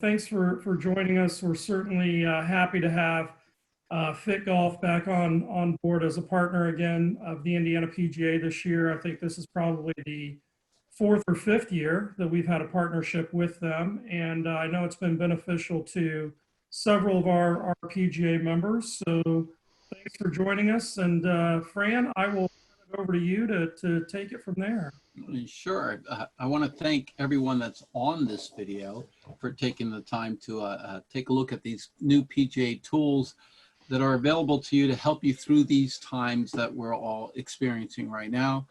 Thanks for joining us. We're certainly happy to have FitGolf back on board as a partner again of the Indiana PGA this year. I think this is probably the fourth or fifth year that we've had a partnership with them. And I know it's been beneficial to several of our PGA members. So thanks for joining us. And Fran, I will turn it over to you to take it from there. Sure. I want to thank everyone that's on this video for taking the time to take a look at these new PGA tools that are available to you to help you through these times that we're all experiencing right now.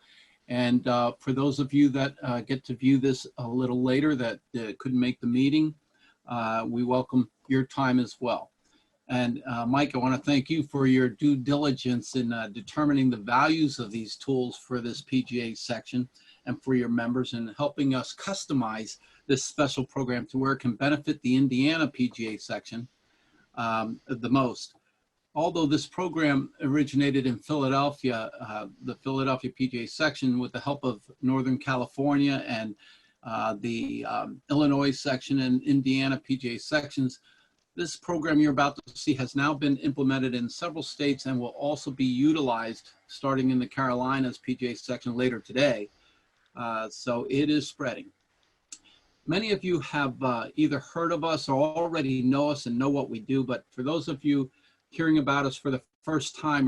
And for those of you that get to view this a little later that couldn't make the meeting, we welcome your time as well. And Mike, I want to thank you for your due diligence in determining the values of these tools for this PGA section and for your members, and helping us customize this special program to where it can benefit the Indiana PGA section the most. Although this program originated in Philadelphia, the Philadelphia PGA section, with the help of Northern California and the Illinois section and Indiana PGA sections, this program you're about to see has now been implemented in several states and will also be utilized starting in the Carolinas PGA section later today. So it is spreading. Many of you have either heard of us or already know us and know what we do, but for those of you hearing about us for the first time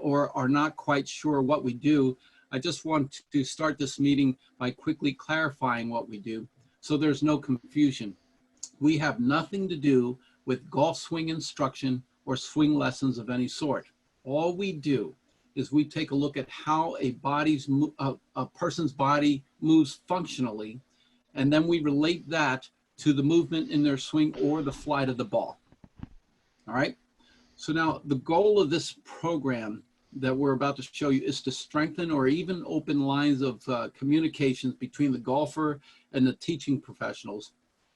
or are not quite sure what we do, I just want to start this meeting by quickly clarifying what we do so there's no confusion. We have nothing to do with golf swing instruction or swing lessons of any sort. All we do is we take a look at how a person's body moves functionally, and then we relate that to the movement in their swing or the flight of the ball. All right? So now the goal of this program that we're about to show you is to strengthen or even open lines of communications between the golfer and the teaching professionals,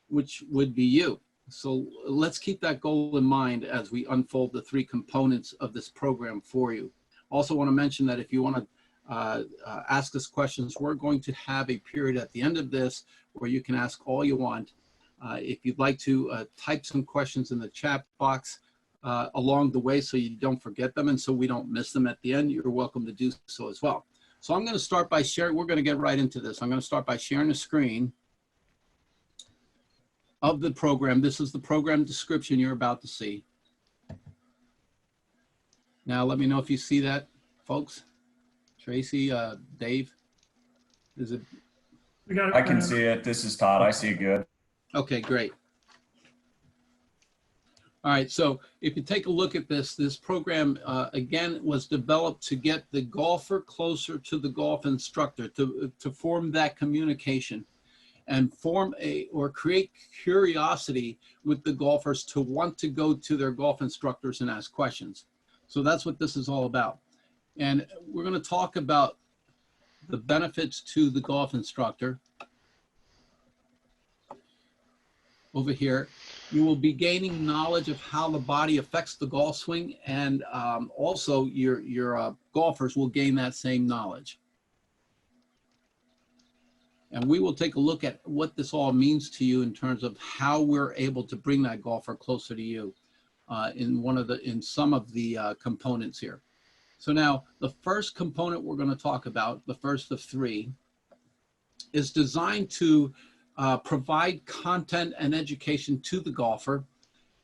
which would be you. So let's keep that goal in mind as we unfold the three components of this program for you. Also want to mention that if you want to ask us questions, we're going to have a period at the end of this where you can ask all you want. If you'd like to type some questions in the chat box along the way so you don't forget them and so we don't miss them at the end, you're welcome to do so as well. So I'm going to start by sharing, we're going to get right into this. I'm going to start by sharing the screen of the program. This is the program description you're about to see. Now, let me know if you see that, folks. Tracy, Dave, is it? I can see it. This is Todd. I see it good. Okay, great. All right, so if you take a look at this program, again, was developed to get the golfer closer to the golf instructor, to form that communication and create curiosity with the golfers to want to go to their golf instructors and ask questions. So that's what this is all about. And we're going to talk about the benefits to the golf instructor. Over here, you will be gaining knowledge of how the body affects the golf swing, and also your golfers will gain that same knowledge. And we will take a look at what this all means to you in terms of how we're able to bring that golfer closer to you in some of the components here. So now the first component we're going to talk about, the first of three, is designed to provide content and education to the golfer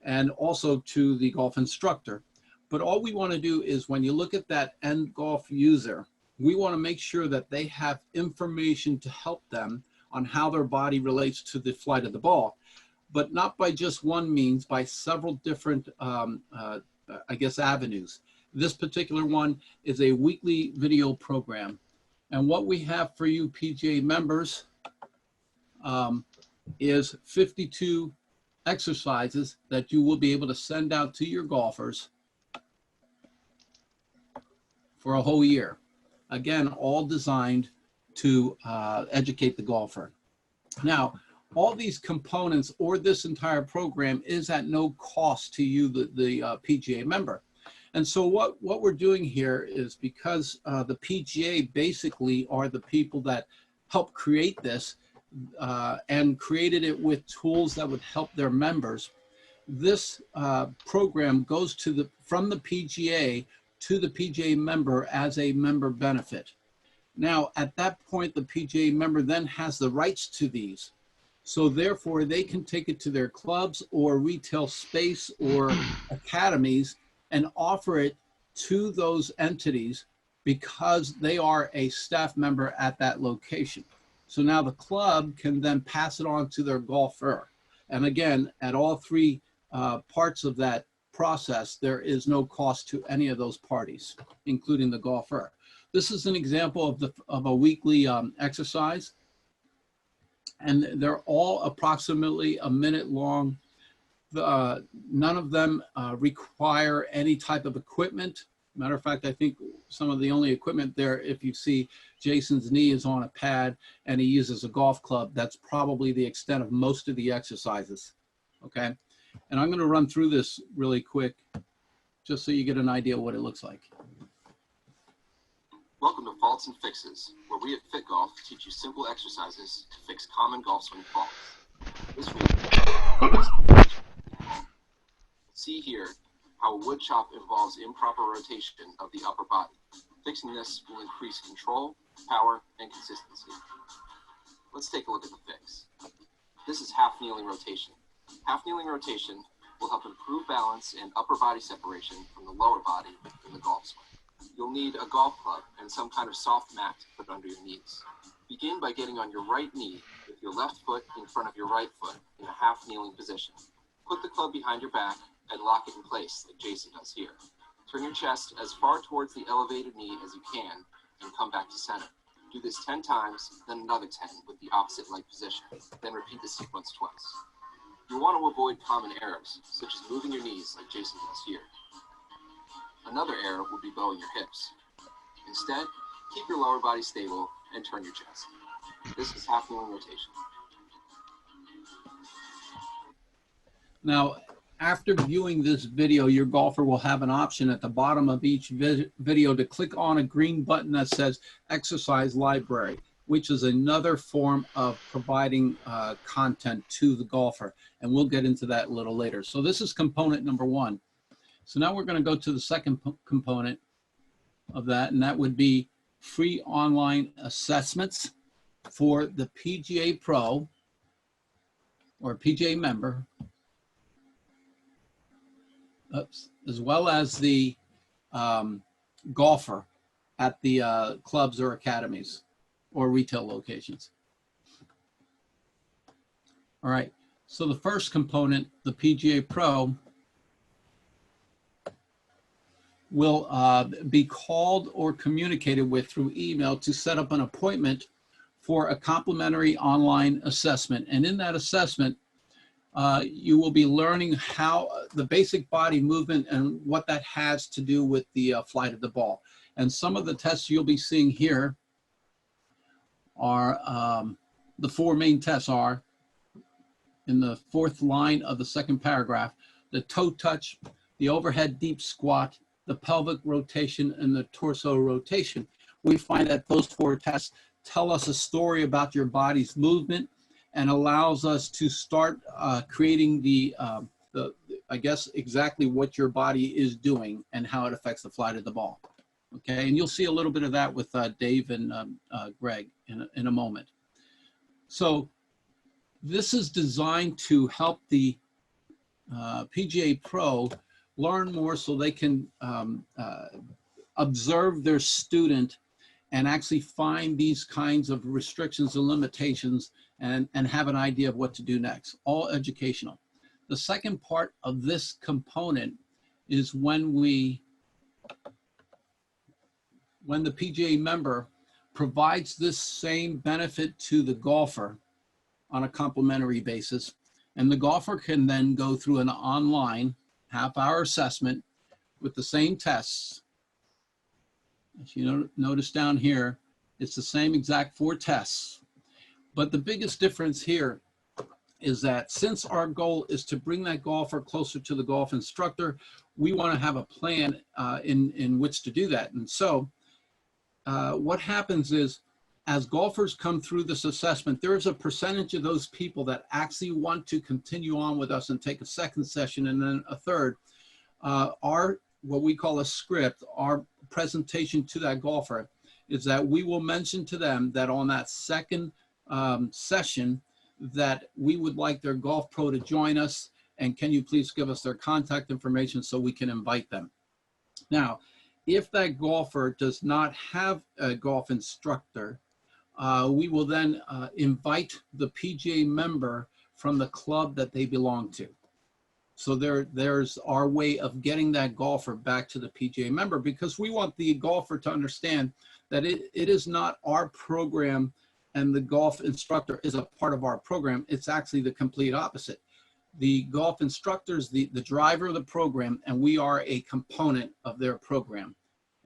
and also to the golf instructor. But all we want to do is, when you look at that end golf user, we want to make sure that they have information to help them on how their body relates to the flight of the ball, but not by just one means, by several different, I guess, avenues. This particular one is a weekly video program. And what we have for you PGA members is 52 exercises that you will be able to send out to your golfers for a whole year. Again, all designed to educate the golfer. Now, all these components or this entire program is at no cost to you, the PGA member. And so what we're doing here is, because the PGA basically are the people that help create this, and created it with tools that would help their members. This program goes to from the PGA to the PGA member as a member benefit. Now, at that point, the PGA member then has the rights to these. So therefore, they can take it to their clubs or retail space or academies and offer it to those entities because they are a staff member at that location. So now the club can then pass it on to their golfer. And again, at all three parts of that process, there is no cost to any of those parties, including the golfer. This is an example of a weekly exercise, and they're all approximately a minute long. None of them require any type of equipment. Matter of fact, I think some of the only equipment there, if you see Jason's knee is on a pad and he uses a golf club, that's probably the extent of most of the exercises, okay? And I'm gonna run through this really quick, just so you get an idea of what it looks like. Welcome to Faults and Fixes, where we at FitGolf teach you simple exercises to fix common golf swing faults. This week, see here how a wood chop involves improper rotation of the upper body. Fixing this will increase control, power, and consistency. Let's take a look at the fix. This is half kneeling rotation. Half kneeling rotation will help improve balance and upper body separation from the lower body in the golf swing. You'll need a golf club and some kind of soft mat to put under your knees. Begin by getting on your right knee with your left foot in front of your right foot in a half kneeling position. Put the club behind your back and lock it in place like Jason does here. Turn your chest as far towards the elevated knee as you can and come back to center. Do this 10 times, then another 10 with the opposite leg position. Then repeat the sequence twice. You want to avoid common errors, such as moving your knees like Jason does here. Another error would be bowing your hips. Instead, keep your lower body stable and turn your chest. This is half kneeling rotation. Now, after viewing this video, your golfer will have an option at the bottom of each video to click on a green button that says Exercise Library, which is another form of providing content to the golfer. And we'll get into that a little later. So this is component number one. So now we're going to go to the second component of that, and that would be free online assessments for the PGA Pro or PGA member, as well as the golfer at the clubs or academies or retail locations. All right, so the first component, the PGA Pro, will be called or communicated with through email to set up an appointment for a complimentary online assessment. And in that assessment, you will be learning how the basic body movement and what that has to do with the flight of the ball. And some of the tests you'll be seeing here are, the four main tests are, in the fourth line of the second paragraph, the toe touch, the overhead deep squat, the pelvic rotation, and the torso rotation. We find that those four tests tell us a story about your body's movement and allows us to start creating I guess, exactly what your body is doing and how it affects the flight of the ball. Okay, and you'll see a little bit of that with Dave and Greg in a moment. So this is designed to help the PGA Pro learn more so they can observe their student and actually find these kinds of restrictions and limitations and have an idea of what to do next, all educational. The second part of this component is when the PGA member provides this same benefit to the golfer on a complimentary basis, and the golfer can then go through an online half-hour assessment with the same tests. As you notice down here, it's the same exact four tests. But the biggest difference here is that since our goal is to bring that golfer closer to the golf instructor, we want to have a plan in which to do that. And so what happens is as golfers come through this assessment, there is a percentage of those people that actually want to continue on with us and take a second session and then a third. Our, what we call a script, our presentation to that golfer is that we will mention to them that on that second session that we would like their golf pro to join us, and can you please give us their contact information so we can invite them. Now, if that golfer does not have a golf instructor, we will then invite the PGA member from the club that they belong to. So there's our way of getting that golfer back to the PGA member, because we want the golfer to understand that it is not our program and the golf instructor is a part of our program. It's actually the complete opposite. The golf instructor is the driver of the program, and we are a component of their program.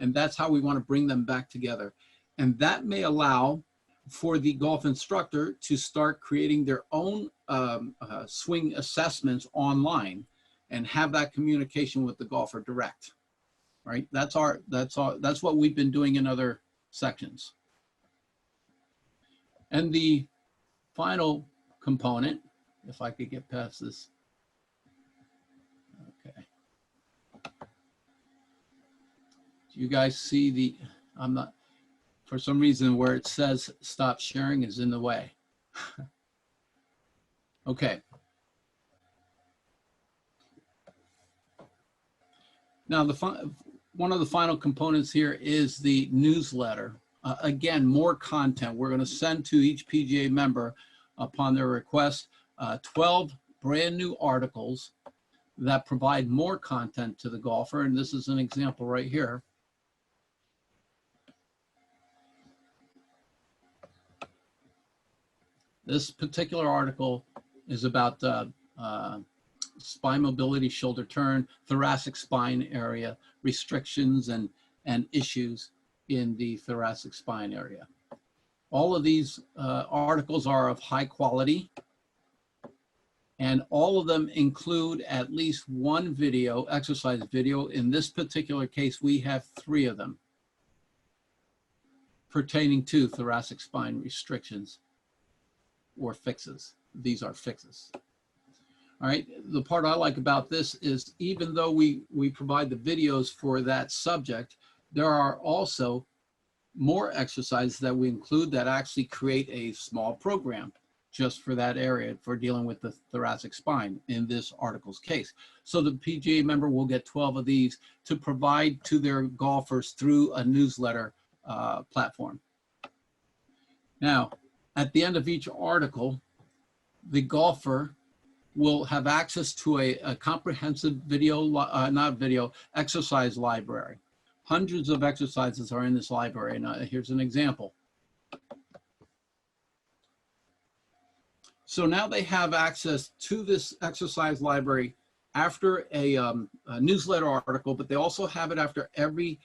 And that's how we want to bring them back together. And that may allow for the golf instructor to start creating their own swing assessments online and have that communication with the golfer direct, right? That's what we've been doing in other sections. And the final component, if I could get past this. Okay. Do you guys see the, I'm not, for some reason where it says stop sharing is in the way. Okay. Now, one of the final components here is the newsletter. Again, more content. We're going to send to each PGA member upon their request 12 brand new articles that provide more content to the golfer. And this is an example right here. This particular article is about spine mobility, shoulder turn, thoracic spine area, restrictions and issues in the thoracic spine area. All of these articles are of high quality, and all of them include at least one video, exercise video. In this particular case, we have 3 of them pertaining to thoracic spine restrictions or fixes. These are fixes. All right, the part I like about this is even though we provide the videos for that subject, there are also more exercises that we include that actually create a small program just for that area for dealing with the thoracic spine in this article's case. So the PGA member will get 12 of these to provide to their golfers through a newsletter platform. Now, at the end of each article, the golfer will have access to a comprehensive exercise library. Hundreds of exercises are in this library. Now, here's an example. So now they have access to this exercise library after a newsletter article, but they also have it after every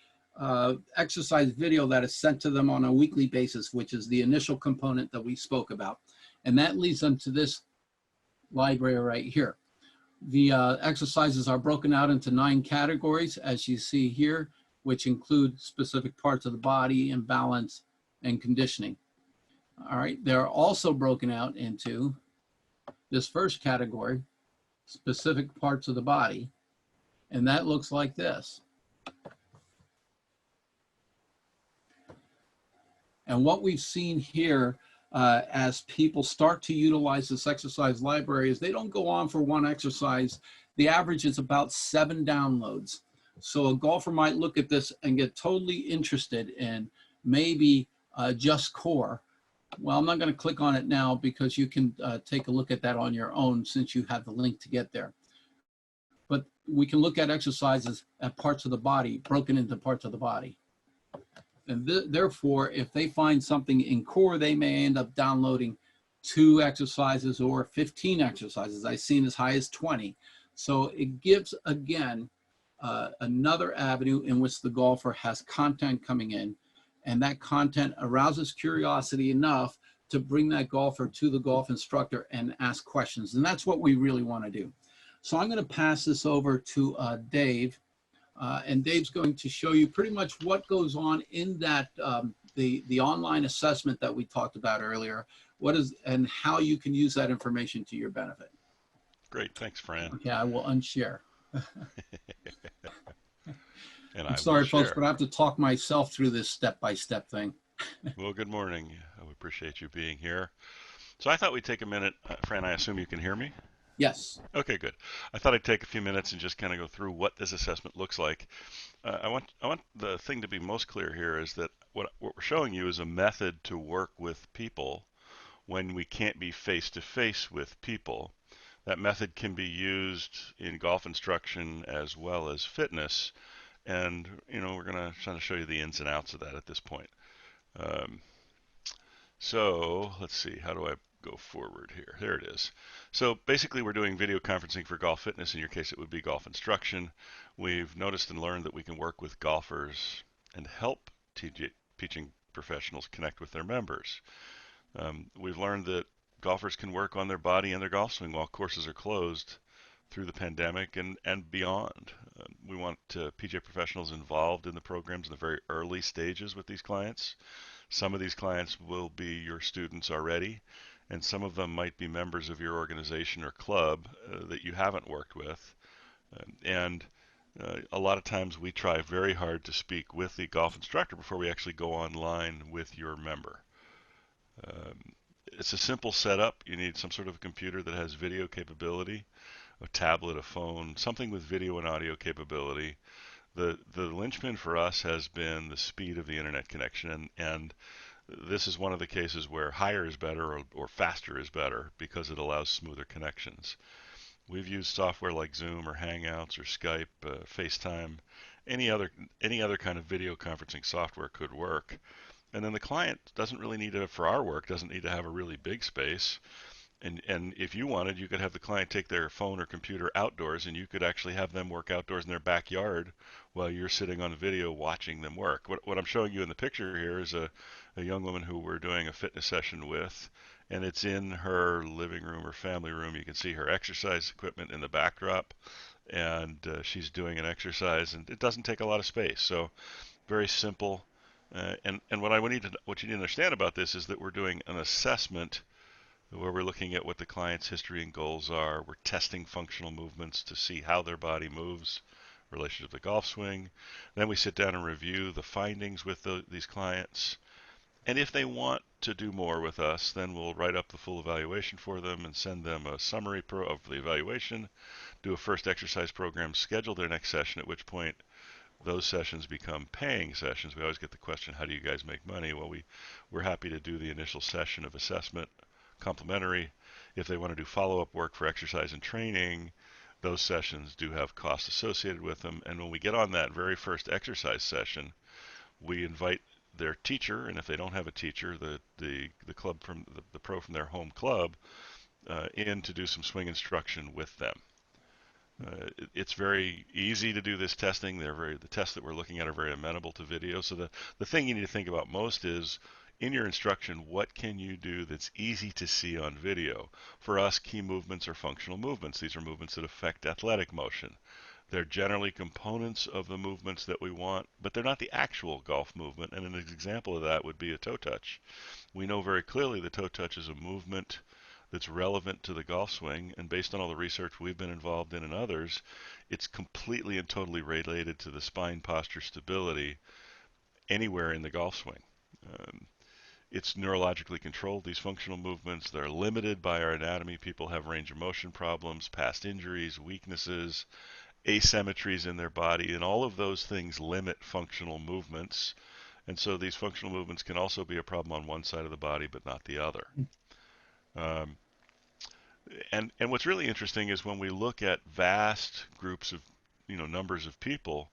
exercise video that is sent to them on a weekly basis, which is the initial component that we spoke about. And that leads them to this library right here. The exercises are broken out into 9 categories, as you see here, which include specific parts of the body and balance and conditioning. All right, they're also broken out into this first category, specific parts of the body, and that looks like this. And what we've seen here as people start to utilize this exercise library is they don't go on for one exercise. The average is about 7 downloads. So a golfer might look at this and get totally interested in maybe just core. Well, I'm not going to click on it now because you can take a look at that on your own since you have the link to get there. But we can look at exercises at parts of the body, broken into parts of the body. And therefore, if they find something in core, they may end up downloading 2 exercises or 15 exercises. I've seen as high as 20. So it gives, again, another avenue in which the golfer has content coming in, and that content arouses curiosity enough to bring that golfer to the golf instructor and ask questions. And that's what we really want to do. So I'm going to pass this over to Dave. And Dave's going to show you pretty much what goes on in that the online assessment that we talked about earlier, what is and how you can use that information to your benefit. Great, thanks, Fran. Okay, I will unshare. And I'm I will sorry, folks, share. but I have to talk myself through this step-by-step thing. Well, good morning. I appreciate you being here. So I thought we'd take a minute. Fran, I assume you can hear me? Yes. Okay, good. I thought I'd take a few minutes and just kind of go through what this assessment looks like. I want the thing to be most clear here is that what we're showing you is a method to work with people when we can't be face to face with people. That method can be used in golf instruction as well as fitness. And, we're going to try to show you the ins and outs of that at this point. So let's see, how do I go forward here? There it is. So basically we're doing video conferencing for golf fitness. In your case, it would be golf instruction. We've noticed and learned that we can work with golfers and help teaching professionals connect with their members. We've learned that golfers can work on their body and their golf swing while courses are closed through the pandemic and beyond. We want PGA professionals involved in the programs in the very early stages with these clients. Some of these clients will be your students already, and some of them might be members of your organization or club that you haven't worked with. And a lot of times we try very hard to speak with the golf instructor before we actually go online with your member. It's a simple setup. You need some sort of a computer that has video capability, a tablet, a phone, something with video and audio capability. The linchpin for us has been the speed of the internet connection, and this is one of the cases where higher is better or faster is better because it allows smoother connections. We've used software like Zoom or Hangouts or Skype, FaceTime, any other kind of video conferencing software could work. And then the client doesn't really need to, for our work, doesn't need to have a really big space. And if you wanted, you could have the client take their phone or computer outdoors, and you could actually have them work outdoors in their backyard while you're sitting on video watching them work. What I'm showing you in the picture here is a young woman who we're doing a fitness session with, and it's in her living room or family room. You can see her exercise equipment in the backdrop, and she's doing an exercise, and it doesn't take a lot of space. So very simple. And what you need to understand about this is that we're doing an assessment where we're looking at what the client's history and goals are. We're testing functional movements to see how their body moves in relation to the golf swing. Then we sit down and review the findings with these clients. And if they want to do more with us, then we'll write up the full evaluation for them and send them a summary of the evaluation, do a first exercise program, schedule their next session, at which point those sessions become paying sessions. We always get the question, how do you guys make money? Well, we're happy to do the initial session of assessment complimentary. If they want to do follow-up work for exercise and training, those sessions do have costs associated with them. And when we get on that very first exercise session, we invite their teacher, and if they don't have a teacher, the club from the pro from their home club, in to do some swing instruction with them. It's very easy to do this testing. The tests that we're looking at are very amenable to video. So the thing you need to think about most is, in your instruction, what can you do that's easy to see on video? For us, key movements are functional movements. These are movements that affect athletic motion. They're generally components of the movements that we want, but they're not the actual golf movement. And an example of that would be a toe touch. We know very clearly the toe touch is a movement that's relevant to the golf swing, and based on all the research we've been involved in and others, it's completely and totally related to the spine posture stability anywhere in the golf swing. It's neurologically controlled, these functional movements. They're limited by our anatomy. People have range of motion problems, past injuries, weaknesses, asymmetries in their body, and all of those things limit functional movements. And so these functional movements can also be a problem on one side of the body, but not the other. And what's really interesting is when we look at vast groups of, numbers of people,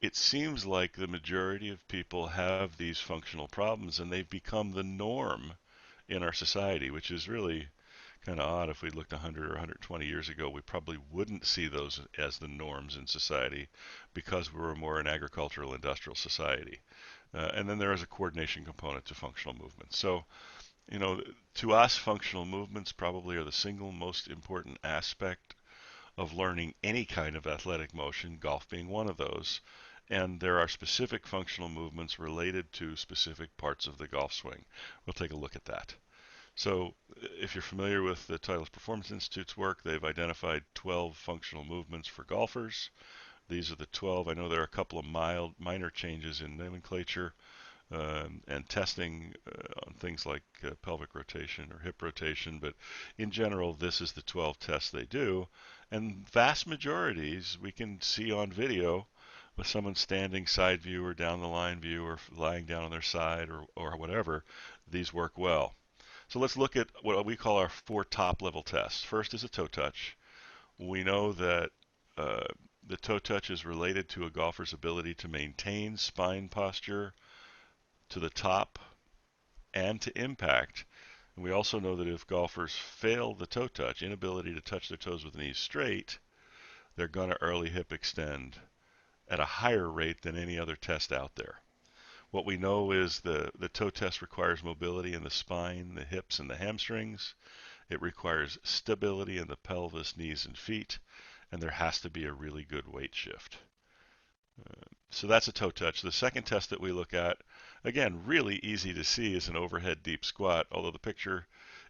it seems like the majority of people have these functional problems, and they've become the norm in our society, which is really kind of odd. If we looked 100 or 120 years ago, we probably wouldn't see those as the norms in society because we're more an agricultural industrial society. And then there is a coordination component to functional movement. So, to us, functional movements probably are the single most important aspect of learning any kind of athletic motion, golf being one of those. and there are specific functional movements related to specific parts of the golf swing. We'll take a look at that. So if you're familiar with the Titleist Performance Institute's work, they've identified 12 functional movements for golfers. These are the 12. I know there are a couple of minor changes in nomenclature and testing on things like pelvic rotation or hip rotation, but in general, this is the 12 tests they do. And vast majorities we can see on video with someone standing side view or down the line view or lying down on their side or whatever. These work well. So let's look at what we call our 4 top level tests. First is a toe touch. We know that the toe touch is related to a golfer's ability to maintain spine posture to the top and to impact. And we also know that if golfers fail the toe touch, inability to touch their toes with knees straight, they're going to early hip extend at a higher rate than any other test out there. What we know is the toe test requires mobility in the spine, the hips, and the hamstrings. It requires stability in the pelvis, knees, and feet, and there has to be a really good weight shift. So that's a toe touch. The second test that we look at, again, really easy to see, is an overhead deep squat. Although the picture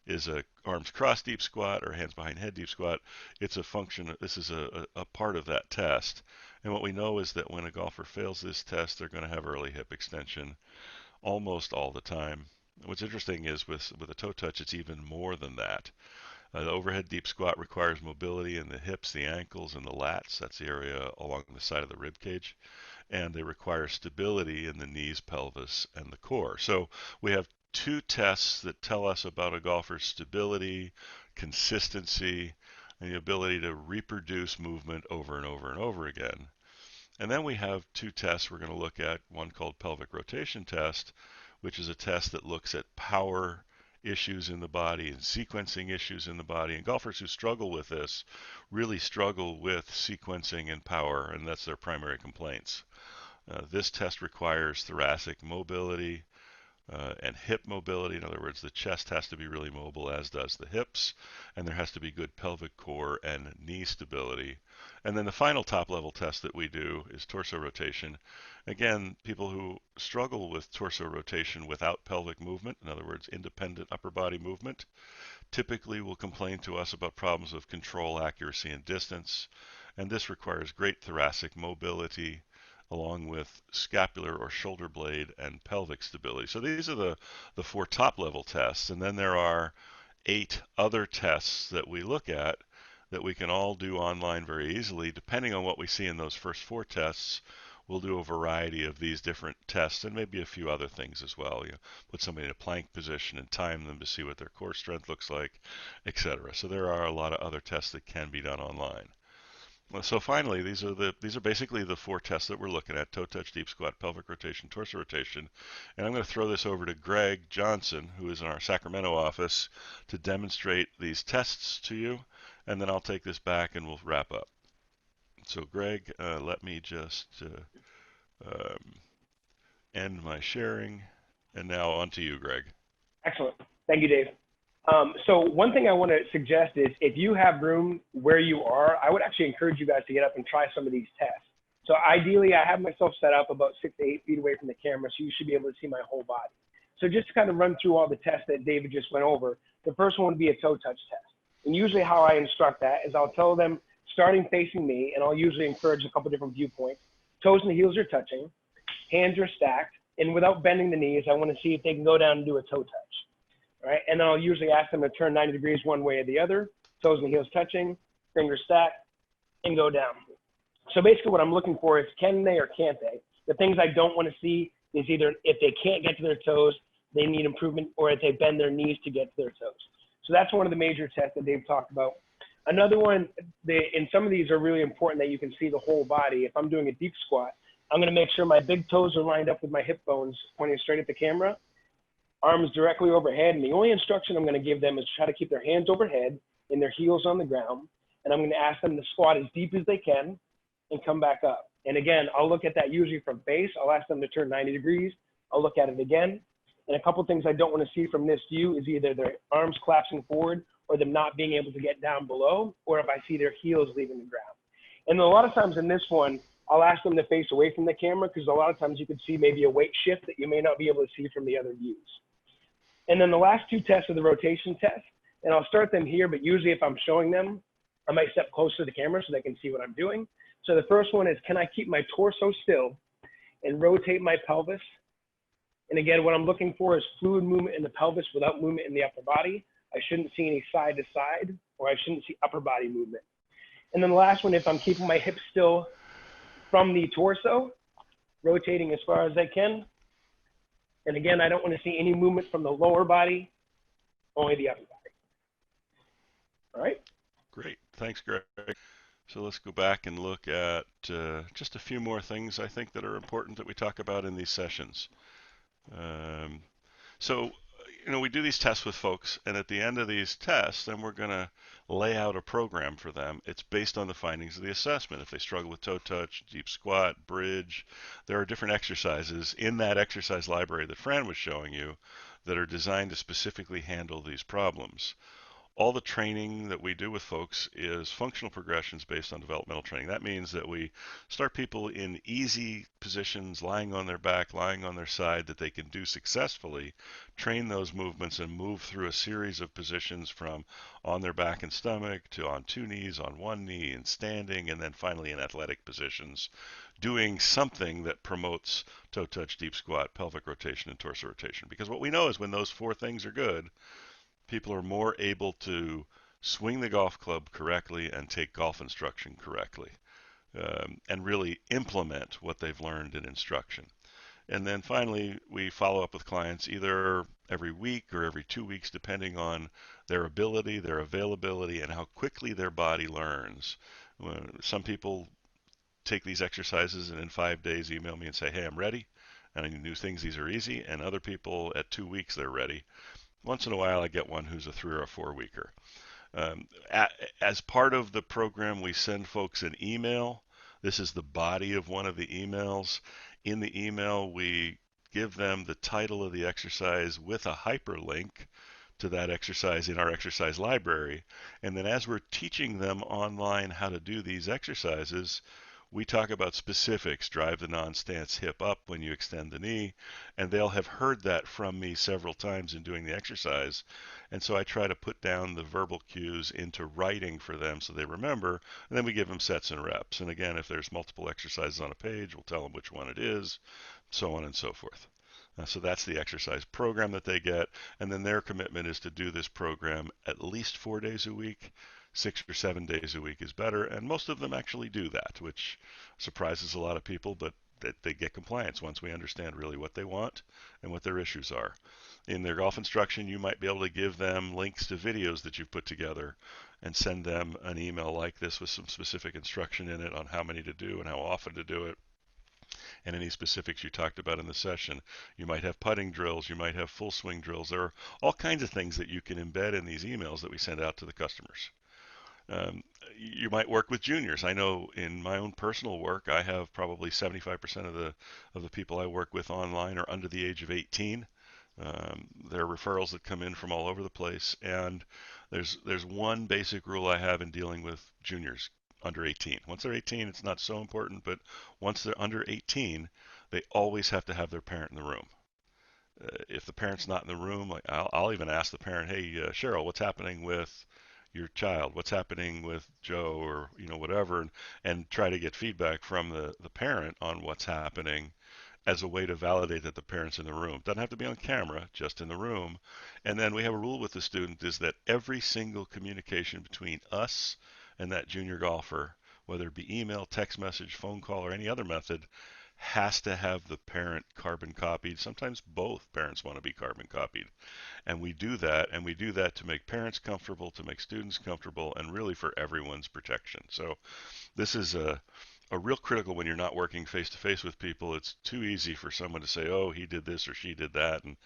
is a arms crossed deep squat or hands behind head deep squat, it's a function. This is a part of that test. And what we know is that when a golfer fails this test, they're going to have early hip extension almost all the time. What's interesting is with a toe touch, it's even more than that. The overhead deep squat requires mobility in the hips, the ankles, and the lats. That's the area along the side of the rib cage. And they require stability in the knees, pelvis, and the core. So we have 2 tests that tell us about a golfer's stability, consistency, and the ability to reproduce movement over and over and over again. And then we have 2 tests we're going to look at, one called pelvic rotation test, which is a test that looks at power issues in the body and sequencing issues in the body. And golfers who struggle with this really struggle with sequencing and power, and that's their primary complaints. This test requires thoracic mobility and hip mobility. In other words, the chest has to be really mobile, as does the hips, and there has to be good pelvic core and knee stability. And then the final top level test that we do is torso rotation. Again, people who struggle with torso rotation without pelvic movement, in other words, independent upper body movement, typically will complain to us about problems of control, accuracy, and distance. And this requires great thoracic mobility along with scapular or shoulder blade and pelvic stability. So these are the 4 top level tests. And then there are 8 other tests that we look at that we can all do online very easily. Depending on what we see in those first 4 tests, we'll do a variety of these different tests and maybe a few other things as well. Put somebody in a plank position and time them to see what their core strength looks like, etc. So there are a lot of other tests that can be done online. So finally, these are basically the 4 tests that we're looking at: toe touch, deep squat, pelvic rotation, torso rotation. And I'm going to throw this over to Greg Johnson, who is in our Sacramento office, to demonstrate these tests to you, and then I'll take this back and we'll wrap up. So Greg, let me just end my sharing, and now on to you, Greg. Excellent. Thank you, Dave. So one thing I want to suggest is if you have room where you are, I would actually encourage you guys to get up and try some of these tests. So ideally, I have myself set up about 6 to 8 feet away from the camera, so you should be able to see my whole body. So just to kind of run through all the tests that David just went over, the first one would be a toe touch test. And usually how I instruct that is I'll tell them, starting facing me, and I'll usually encourage a couple different viewpoints. Toes and the heels are touching, hands are stacked, and without bending the knees, I want to see if they can go down and do a toe touch. Right? And then I'll usually ask them to turn 90 degrees one way or the other, toes and heels touching, fingers stacked, and go down. So basically what I'm looking for is can they or can't they? The things I don't want to see is either if they can't get to their toes, they need improvement, or if they bend their knees to get to their toes. So that's one of the major tests that Dave talked about. Another one, and some of these are really important that you can see the whole body. If I'm doing a deep squat, I'm going to make sure my big toes are lined up with my hip bones pointing straight at the camera, arms directly overhead. And the only instruction I'm going to give them is try to keep their hands overhead and their heels on the ground. And I'm going to ask them to squat as deep as they can and come back up. And again, I'll look at that usually from base. I'll ask them to turn 90 degrees. I'll look at it again. And a couple things I don't want to see from this view is either their arms collapsing forward or them not being able to get down below, or if I see their heels leaving the ground. And a lot of times in this one, I'll ask them to face away from the camera because a lot of times you could see maybe a weight shift that you may not be able to see from the other views. And then the last two tests are the rotation test. And I'll start them here, but usually if I'm showing them, I might step closer to the camera so they can see what I'm doing. So the first one is, can I keep my torso still and rotate my pelvis? And again, what I'm looking for is fluid movement in the pelvis without movement in the upper body. I shouldn't see any side to side, or I shouldn't see upper body movement. And then the last one, if I'm keeping my hips still from the torso, rotating as far as I can. And again, I don't want to see any movement from the lower body, only the upper body. All right. Great. Thanks, Greg. So let's go back and look at just a few more things I think that are important that we talk about in these sessions. So, we do these tests with folks, and at the end of these tests, then we're going to lay out a program for them. It's based on the findings of the assessment. If they struggle with toe touch, deep squat, bridge, there are different exercises in that exercise library that Fran was showing you that are designed to specifically handle these problems. All the training that we do with folks is functional progressions based on developmental training. That means that we start people in easy positions, lying on their back, lying on their side, that they can do successfully, train those movements and move through a series of positions from on their back and stomach to on two knees, on one knee, and standing, and then finally in athletic positions, doing something that promotes toe touch, deep squat, pelvic rotation, and torso rotation. Because what we know is when those four things are good, people are more able to swing the golf club correctly and take golf instruction correctly, and really implement what they've learned in instruction. And then finally, we follow up with clients either every week or every 2 weeks, depending on their ability, their availability, and how quickly their body learns. Some people take these exercises and in 5 days email me and say, hey, I'm ready, and I knew things, these are easy. And other people at 2 weeks, they're ready. Once in a while, I get one who's a 3 or a 4 weeker. As part of the program, we send folks an email. This is the body of one of the emails. In the email, we give them the title of the exercise with a hyperlink to that exercise in our exercise library. And then as we're teaching them online how to do these exercises, we talk about specifics. Drive the non-stance hip up when you extend the knee, and they'll have heard that from me several times in doing the exercise. And so I try to put down the verbal cues into writing for them so they remember, and then we give them sets and reps. And again, if there's multiple exercises on a page, we'll tell them which one it is, so on and so forth. So that's the exercise program that they get, and then their commitment is to do this program at least 4 days a week. 6 or 7 days a week is better, and most of them actually do that, which surprises a lot of people, but they get compliance once we understand really what they want and what their issues are. In their golf instruction, you might be able to give them links to videos that you've put together and send them an email like this with some specific instruction in it on how many to do and how often to do it, and any specifics you talked about in the session. You might have putting drills, you might have full swing drills. There are all kinds of things that you can embed in these emails that we send out to the customers. You might work with juniors. I know in my own personal work, I have probably 75% of the people I work with online are under the age of 18. There are referrals that come in from all over the place, and there's one basic rule I have in dealing with juniors under 18. Once they're 18, it's not so important, but once they're under 18, they always have to have their parent in the room. If the parent's not in the room, like I'll even ask the parent, hey, Cheryl, what's happening with your child? What's happening with Joe, or whatever, and try to get feedback from the parent on what's happening as a way to validate that the parent's in the room. Doesn't have to be on camera, just in the room. And then we have a rule with the student is that every single communication between us and that junior golfer, whether it be email, text message, phone call, or any other method, has to have the parent carbon copied. Sometimes both parents want to be carbon copied. And we do that, to make parents comfortable, to make students comfortable, and really for everyone's protection. So this is a real critical when you're not working face-to-face with people. It's too easy for someone to say, oh, he did this or she did that, and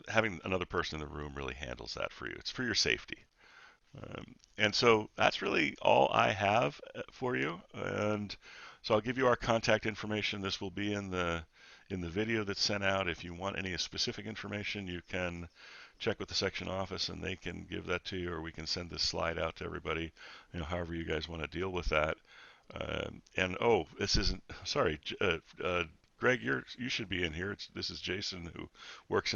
having another person in the room really handles that for you. It's for your safety. And so that's really all I have for you. And so I'll give you our contact information. This will be in the video that's sent out. If you want any specific information, you can check with the section office and they can give that to you, or we can send this slide out to everybody, however you guys want to deal with that. And oh, this isn't, sorry, Greg, you should be in here. This is Jason, who works